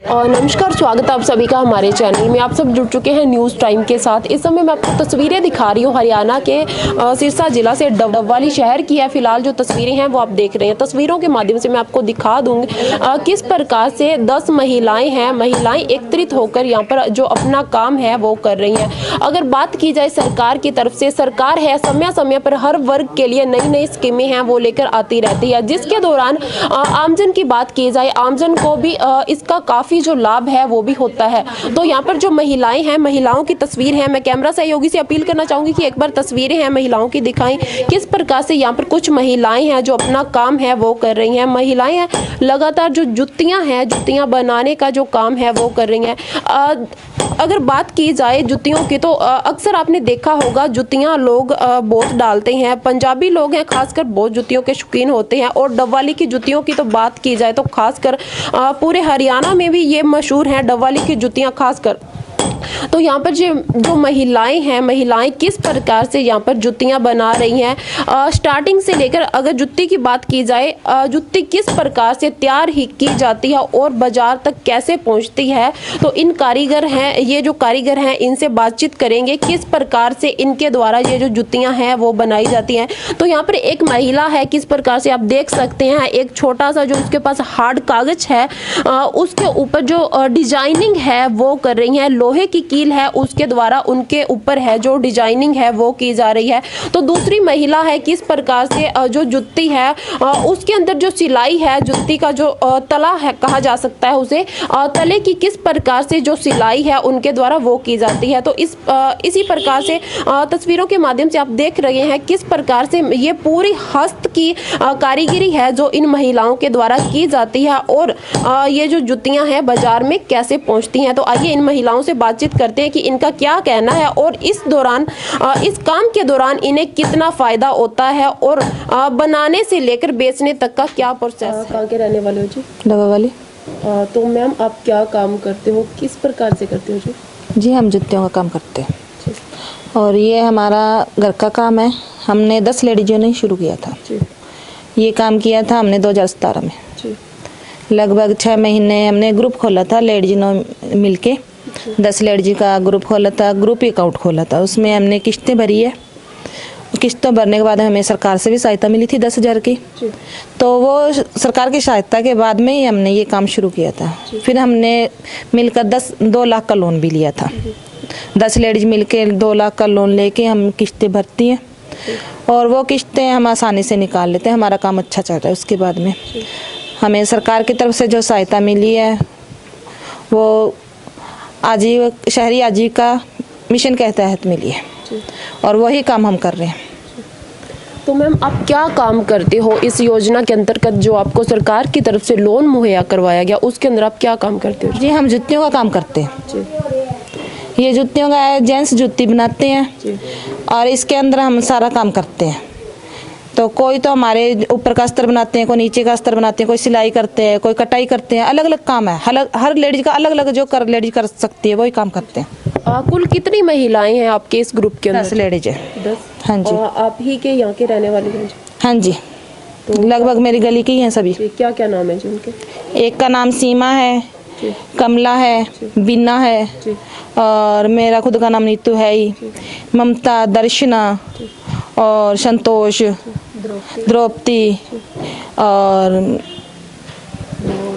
नमस्कार, स्वागत है आप सभी का हमारे चैनल में। आप सब जुड़ चुके हैं न्यूज़ टाइम के साथ। इस समय मैं आपको तस्वीरें दिखा रही हूँ हरियाणा के सिरसा जिला से डबवाली शहर की है। फिलहाल जो तस्वीरें हैं वो आप देख रहे हैं। तस्वीरों के माध्यम से मैं आपको दिखा दूंगी किस प्रकार से 10 महिलाएं एकत्रित होकर यहाँ पर जो अपना काम है वो कर रही हैं। अगर बात की जाए सरकार की तरफ से, सरकार है समय समय पर हर वर्ग के लिए नई नई स्कीमें हैं वो लेकर आती रहती है, जिसके दौरान आमजन की बात की जाए, आमजन को भी इसका काफ़ी जो लाभ है वो भी होता है। तो यहाँ पर जो महिलाएं हैं, महिलाओं की तस्वीर है। मैं कैमरा सहयोगी से अपील करना चाहूंगी कि एक बार तस्वीरें हैं महिलाओं की दिखाएं, किस प्रकार से यहाँ पर कुछ महिलाएं हैं जो अपना काम है वो कर रही हैं। महिलाएं लगातार जो जुत्तियां बनाने का जो काम है वो कर रही हैं। अगर बात की जाए जुत्तियों की तो अक्सर आपने देखा होगा जुत्तियां लोग बहुत डालते हैं। पंजाबी लोग हैं खासकर बहुत जुत्तियों के शौकीन होते हैं, और डबवाली की जुत्तियों की तो बात की जाए तो खासकर पूरे हरियाणा में भी ये मशहूर हैं डबवाली की जुत्तियां खासकर। तो यहाँ पर जो महिलाएं किस प्रकार से यहाँ पर जुत्तियां बना रही हैं, स्टार्टिंग से लेकर अगर जुत्ती की बात की जाए, जुत्ती किस प्रकार से तैयार ही की जाती है और बाजार तक कैसे पहुँचती है, तो ये जो कारीगर हैं इनसे बातचीत करेंगे किस प्रकार से इनके द्वारा ये जो जुत्तियां हैं वो बनाई जाती हैं। तो यहाँ पर एक महिला है, किस प्रकार से आप देख सकते हैं, एक छोटा सा जो उसके पास हार्ड कागज है उसके ऊपर जो डिजाइनिंग है वो कर रही है। लोहे की कील है उसके द्वारा उनके ऊपर है जो डिजाइनिंग है वो की जा रही है। तो दूसरी महिला है, किस प्रकार से जो जुत्ती है उसके अंदर जो सिलाई है, जुत्ती का जो तला है कहा जा सकता है उसे, तले की किस प्रकार से जो सिलाई है उनके द्वारा वो की जाती है। तो इसी प्रकार से तस्वीरों के माध्यम से आप देख रहे हैं किस प्रकार से ये पूरी हस्त की कारीगरी है जो इन महिलाओं के द्वारा की जाती है, और ये जो जुत्तियां हैं बाजार में कैसे पहुंचती हैं। तो आइए इन महिलाओं से बातचीत करते हैं कि इनका क्या कहना है और इस काम के दौरान इन्हें कितना फायदा होता है, और बनाने से लेकर बेचने तक का क्या प्रोसेस है। कहाँ के रहने वाले हो जी? डबवाली। तो मैम आप क्या काम करते हो, किस प्रकार से करते हो जी? जी हम जुत्तियों का काम करते हैं और ये हमारा घर का काम है। हमने 10 लेडीजों ने शुरू किया था जी। ये काम किया था हमने 2017 में जी। लगभग 6 महीने हमने ग्रुप खोला था, लेडीजों मिलके 10 लेडीज का ग्रुप खोला था, ग्रुप अकाउंट खोला था। उसमें हमने किस्तें भरी है। किस्तें भरने के बाद हमें सरकार से भी सहायता मिली थी 10,000 की। तो वो सरकार की सहायता के बाद में ही हमने ये काम शुरू किया था। फिर हमने मिलकर 2 लाख का लोन भी लिया था। 10 लेडीज मिलके 2 लाख का लोन लेके हम किस्तें भरती हैं और वो किस्तें हम आसानी से निकाल लेते हैं। हमारा काम अच्छा चल रहा है। उसके बाद में हमें सरकार की तरफ से जो सहायता मिली है वो शहरी आजीविका मिशन के तहत मिली है और वही काम हम कर रहे हैं। तो मैम आप क्या काम करते हो इस योजना के अंतर्गत, जो आपको सरकार की तरफ से लोन मुहैया करवाया गया उसके अंदर आप क्या काम करते हो? जी हम जुत्तियों का काम करते हैं जी। ये जुत्तियों का जेंट्स जुत्ती बनाते हैं जी। और इसके अंदर हम सारा काम करते हैं। तो कोई तो हमारे ऊपर का अस्तर बनाते हैं, कोई नीचे का अस्तर बनाते हैं, कोई सिलाई करते हैं, कोई कटाई करते हैं। अलग अलग काम है, हर लेडीज का अलग अलग जो लेडीज कर सकती है वही काम करते हैं। कुल कितनी महिलाएं हैं आपके इस ग्रुप के अंदर? 10 लेडीज है। 10? हाँ जी। आप ही के यहाँ के रहने वाले हैं? हाँ जी। तो लगभग मेरी गली की हैं सभी। क्या क्या नाम है जी उनके? एक का नाम सीमा है, कमला है, बीना है, और मेरा खुद का नाम नीतू है ही, ममता, दर्शना और संतोष, द्रौपदी और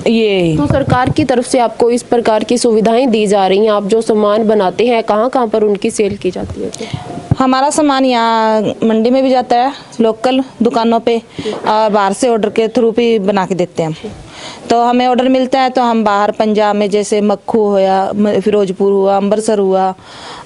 ये। तो सरकार की तरफ से आपको इस प्रकार की सुविधाएं दी जा रही हैं। आप जो सामान बनाते हैं कहाँ कहाँ पर उनकी सेल की जाती है? हमारा सामान यहाँ मंडी में भी जाता है, लोकल दुकानों पे, और बाहर से ऑर्डर के थ्रू भी बना के देते हैं हम। तो हमें ऑर्डर मिलता है तो हम बाहर पंजाब में जैसे मक्खू हुआ, फिरोजपुर हुआ, अम्बरसर हुआ,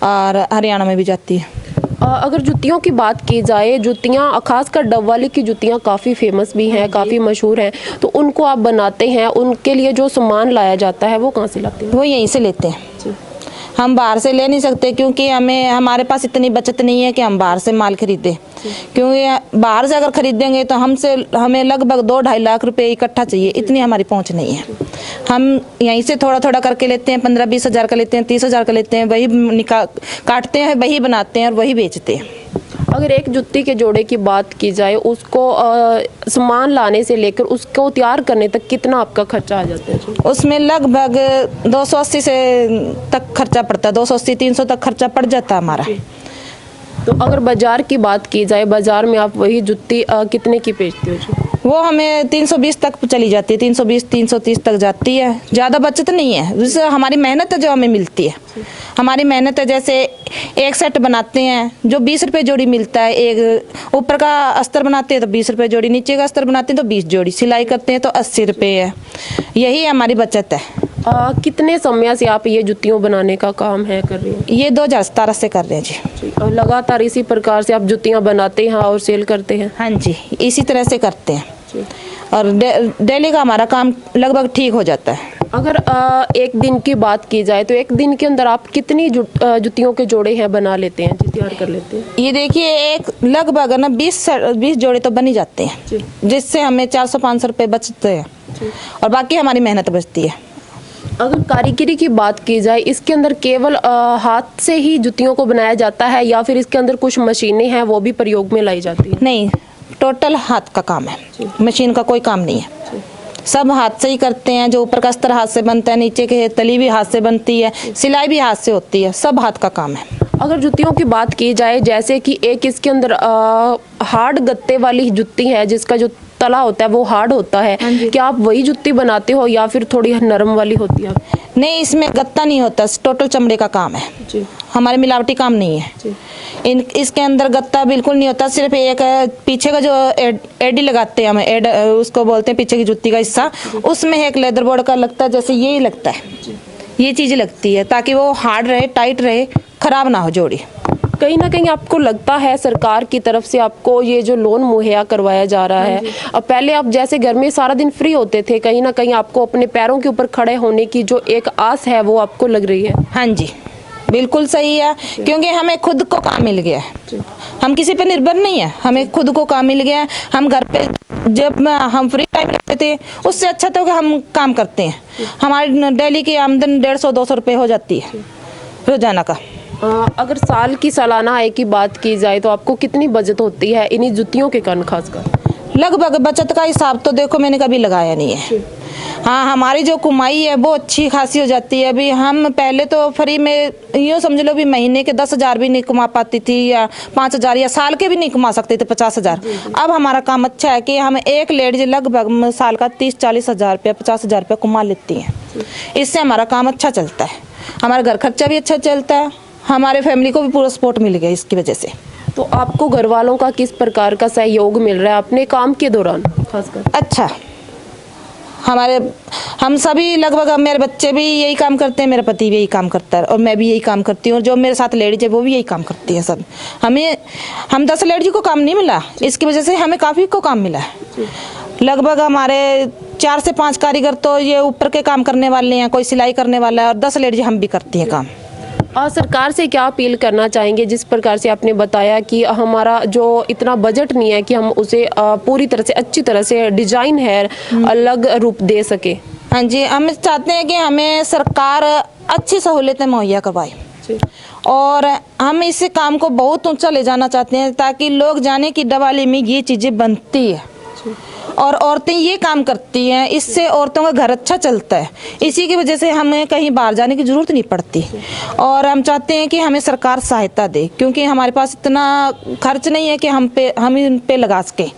और हरियाणा में भी जाती है। अगर जुत्तियों की बात की जाए, जुत्तियां खासकर डबवाली की जुत्तियां काफ़ी फेमस भी हैं, काफ़ी मशहूर हैं, तो उनको आप बनाते हैं, उनके लिए जो सामान लाया जाता है वो कहाँ से लाते हैं? वो यहीं से लेते हैं जी। हम बाहर से ले नहीं सकते क्योंकि हमारे पास इतनी बचत नहीं है कि हम बाहर से माल खरीदें। क्योंकि बाहर से अगर खरीदेंगे तो हमें लगभग 2-2.5 लाख रुपए इकट्ठा चाहिए, इतनी हमारी पहुंच नहीं है। हम यहीं से थोड़ा थोड़ा करके लेते हैं, 15-20 हज़ार का लेते हैं, 30 हज़ार का लेते हैं, वही काटते हैं, वही बनाते हैं और वही बेचते हैं। अगर एक जुत्ती के जोड़े की बात की जाए, उसको सामान लाने से लेकर उसको तैयार करने तक कितना आपका खर्चा आ जाता है जी? उसमें लगभग 280 से तक खर्चा पड़ता है, 280-300 तक खर्चा पड़ जाता है हमारा। तो अगर बाजार की बात की जाए, बाजार में आप वही जुत्ती कितने की बेचते हो जी? वो हमें 320 तक चली जाती है, 320-330 तक जाती है। ज़्यादा बचत नहीं है, जिससे हमारी मेहनत है जो हमें मिलती है। हमारी मेहनत है, जैसे एक सेट बनाते हैं जो 20 रुपये जोड़ी मिलता है, एक ऊपर का अस्तर बनाते हैं तो 20 रुपये जोड़ी, नीचे का अस्तर बनाते हैं तो 20 जोड़ी, सिलाई करते हैं तो 80 रुपये है। यही हमारी बचत है। कितने समय से आप ये जुत्तियों बनाने का काम है कर रही हैं? ये 2017 से कर रहे हैं जी। और लगातार इसी प्रकार से आप जुत्तियां बनाते हैं और सेल करते हैं? हाँ जी, इसी तरह से करते हैं और डेली का हमारा काम लगभग ठीक हो जाता है। अगर एक दिन की बात की जाए तो एक दिन के अंदर आप कितनी जुत्तियों के जोड़े हैं बना लेते हैं, तैयार कर लेते हैं? ये देखिए, एक लगभग ना 20 जोड़े तो बन ही जाते हैं, जिससे हमें 400-500 रुपये बचते हैं और बाकी हमारी मेहनत बचती है। अगर कारीगरी की बात की जाए, इसके अंदर केवल हाथ से ही जुत्तियों को बनाया जाता है या फिर इसके अंदर कुछ मशीनें हैं वो भी प्रयोग में लाई जाती है? नहीं, टोटल हाथ का काम है, मशीन का कोई काम नहीं है। सब हाथ से ही करते हैं। जो ऊपर का अस्तर हाथ से बनता है, नीचे के तली भी हाथ से बनती है, सिलाई भी हाथ से होती है, सब हाथ का काम है। अगर जुत्तियों की बात की जाए, जैसे कि एक इसके अंदर हार्ड गत्ते वाली जुत्ती है जिसका जो तला होता है वो हार्ड होता है, क्या आप वही जुत्ती बनाते हो या फिर थोड़ी नरम वाली होती है? नहीं, इसमें गत्ता नहीं होता, टोटल चमड़े का काम है जी। हमारे मिलावटी काम नहीं है जी। इसके अंदर गत्ता बिल्कुल नहीं होता, सिर्फ एक पीछे का जो एडी लगाते हैं हम, उसको बोलते हैं पीछे की जुत्ती का हिस्सा, उसमें एक लेदर बोर्ड का लगता है, जैसे यही लगता है, ये चीज़ लगती है ताकि वो हार्ड रहे, टाइट रहे, खराब ना हो जोड़ी। कहीं ना कहीं आपको लगता है सरकार की तरफ से आपको ये जो लोन मुहैया करवाया जा रहा है, अब पहले आप जैसे घर में सारा दिन फ्री होते थे, कहीं ना कहीं आपको अपने पैरों के ऊपर खड़े होने की जो एक आस है वो आपको लग रही है? हाँ जी, बिल्कुल सही है, क्योंकि हमें खुद को काम मिल गया है। हम किसी पे निर्भर नहीं है, हमें खुद को काम मिल गया है। हम घर पे जब हम फ्री टाइम रहते थे, उससे अच्छा तो कि हम काम करते हैं। हमारी डेली की आमदन 150-200 रुपये हो जाती है रोजाना का। अगर साल की सालाना आय की बात की जाए तो आपको कितनी बचत होती है इन्हीं जुतियों के कारण खासकर? लगभग बचत का हिसाब तो देखो मैंने कभी लगाया नहीं है। हाँ, हमारी जो कमाई है वो अच्छी खासी हो जाती है। अभी हम पहले तो फ्री में यूँ समझ लो भी महीने के 10,000 भी नहीं कमा पाती थी, या 5,000, या साल के भी नहीं कमा सकते थे 50,000। अब हमारा काम अच्छा है कि हम एक लेडीज लगभग साल का 30-40 हज़ार रुपया, 50,000 रुपया कमा लेती हैं। इससे हमारा काम अच्छा चलता है, हमारा घर खर्चा भी अच्छा चलता है, हमारे फैमिली को भी पूरा सपोर्ट मिल गया इसकी वजह से। तो आपको घर वालों का किस प्रकार का सहयोग मिल रहा है अपने काम के दौरान खासकर? अच्छा, हम सभी लगभग, मेरे बच्चे भी यही काम करते हैं, मेरा पति भी यही काम करता है और मैं भी यही काम करती हूँ, और जो मेरे साथ लेडीज है वो भी यही काम करती है सब। हम 10 लेडीज को काम नहीं मिला, इसकी वजह से हमें काफ़ी को काम मिला है। लगभग हमारे 4 से 5 कारीगर तो ये ऊपर के काम करने वाले हैं, कोई सिलाई करने वाला है, और 10 लेडीज हम भी करती हैं काम। और सरकार से क्या अपील करना चाहेंगे? जिस प्रकार से आपने बताया कि हमारा जो इतना बजट नहीं है कि हम उसे पूरी तरह से अच्छी तरह से डिजाइन है अलग रूप दे सके। हाँ जी, हम चाहते हैं कि हमें सरकार अच्छी सहूलियतें मुहैया करवाए और हम इस काम को बहुत ऊंचा ले जाना चाहते हैं, ताकि लोग जाने कि डवाली में ये चीज़ें बनती है और औरतें ये काम करती हैं। इससे औरतों का घर अच्छा चलता है, इसी की वजह से हमें कहीं बाहर जाने की ज़रूरत नहीं पड़ती। और हम चाहते हैं कि हमें सरकार सहायता दे, क्योंकि हमारे पास इतना खर्च नहीं है कि हम इन पे लगा सकें।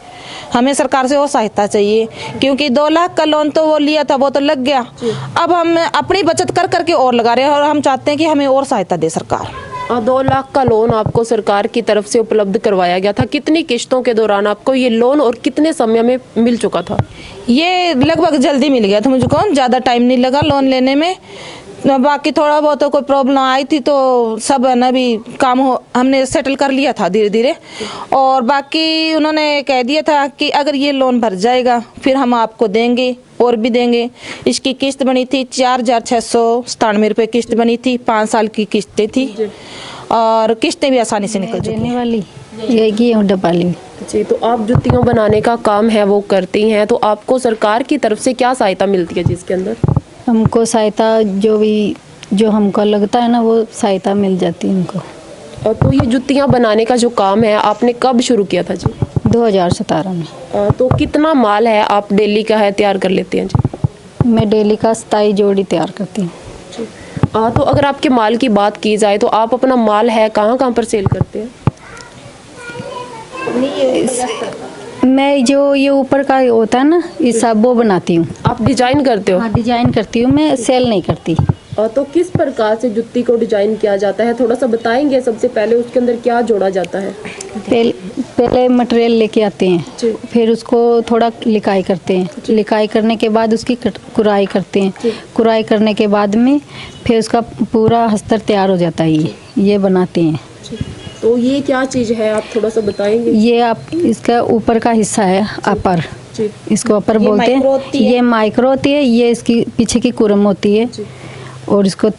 हमें सरकार से वो सहायता चाहिए, क्योंकि 2 लाख का लोन तो वो लिया था, वो तो लग गया। अब हम अपनी बचत कर करके और लगा रहे हैं, और हम चाहते हैं कि हमें और सहायता दे सरकार। 2 लाख का लोन आपको सरकार की तरफ से उपलब्ध करवाया गया था। कितनी किश्तों के दौरान आपको ये लोन और कितने समय में मिल चुका था? ये लगभग जल्दी मिल गया था मुझको, ज़्यादा टाइम नहीं लगा लोन लेने में। बाकी थोड़ा बहुत तो कोई प्रॉब्लम आई थी तो सब है ना भी काम हमने सेटल कर लिया था धीरे धीरे। और बाकी उन्होंने कह दिया था कि अगर ये लोन भर जाएगा फिर हम आपको देंगे और भी देंगे। इसकी किस्त बनी थी 4,697 रुपये किस्त बनी थी, 5 साल की किस्तें थी और किस्तें भी आसानी से निकल चुकी हैं। वाली यही की डपाली जी। तो आप जुतियाँ बनाने का काम है वो करती हैं, तो आपको सरकार की तरफ से क्या सहायता मिलती है जिसके अंदर? हमको सहायता जो हमको लगता है ना वो सहायता मिल जाती है हमको। तो ये जुतियाँ बनाने का जो काम है आपने कब शुरू किया था जी? 2017 में। तो कितना माल है आप डेली का है तैयार कर लेते हैं जी? मैं डेली का 27 जोड़ी तैयार करती हूँ। तो अगर आपके माल की बात की जाए तो आप अपना माल है कहाँ कहाँ पर सेल करते हैं? मैं जो ये ऊपर का होता है ना, ये सब वो बनाती हूँ। आप डिजाइन करते हो? हाँ, डिजाइन करती हूँ, मैं सेल नहीं करती। तो किस प्रकार से जुत्ती को डिजाइन किया जाता है, थोड़ा सा बताएंगे? सबसे पहले उसके अंदर क्या जोड़ा जाता है? पहले मटेरियल लेके आते जी। हैं, फिर उसको थोड़ा लिकाई करते हैं। लिकाई करने के बाद उसकी कुराई करते हैं। कुराई करने के बाद में फिर उसका पूरा अस्तर तैयार हो जाता है। ये बनाते हैं। तो ये क्या चीज़ है, आप थोड़ा सा बताएंगे? ये आप इसका ऊपर का हिस्सा है, अपर। जी। इसको अपर ये बोलते माइक्रो हैं। होती है। ये माइक्रो होती है, ये इसकी पीछे की कुरम होती है। और इसको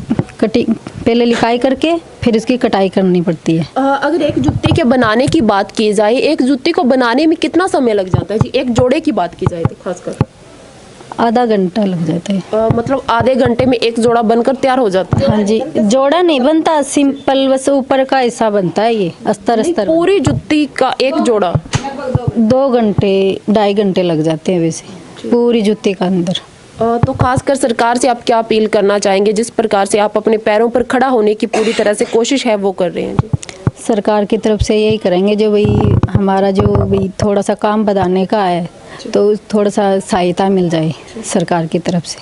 कटिंग पहले लिखाई करके फिर इसकी कटाई करनी पड़ती है। अगर एक जुत्ती के बनाने की बात की जाए, एक जुत्ती को बनाने में कितना समय लग जाता है जी? एक जोड़े की बात की जाए तो खासकर आधा घंटा लग जाता है। मतलब आधे घंटे में एक जोड़ा बनकर तैयार हो जाता है? हाँ जी, जोड़ा नहीं बनता, सिंपल बस ऊपर का हिस्सा बनता है। ये अस्तर अस्तर पूरी जुत्ती का एक जोड़ा 2 घंटे 2.5 घंटे लग जाते हैं वैसे, पूरी जूते का अंदर। तो खासकर सरकार से आप क्या अपील करना चाहेंगे, जिस प्रकार से आप अपने पैरों पर खड़ा होने की पूरी तरह से कोशिश है वो कर रहे हैं जी? सरकार की तरफ से यही करेंगे, जो भाई हमारा जो भाई थोड़ा सा काम बढ़ाने का है तो थोड़ा सा सहायता मिल जाए सरकार की तरफ से।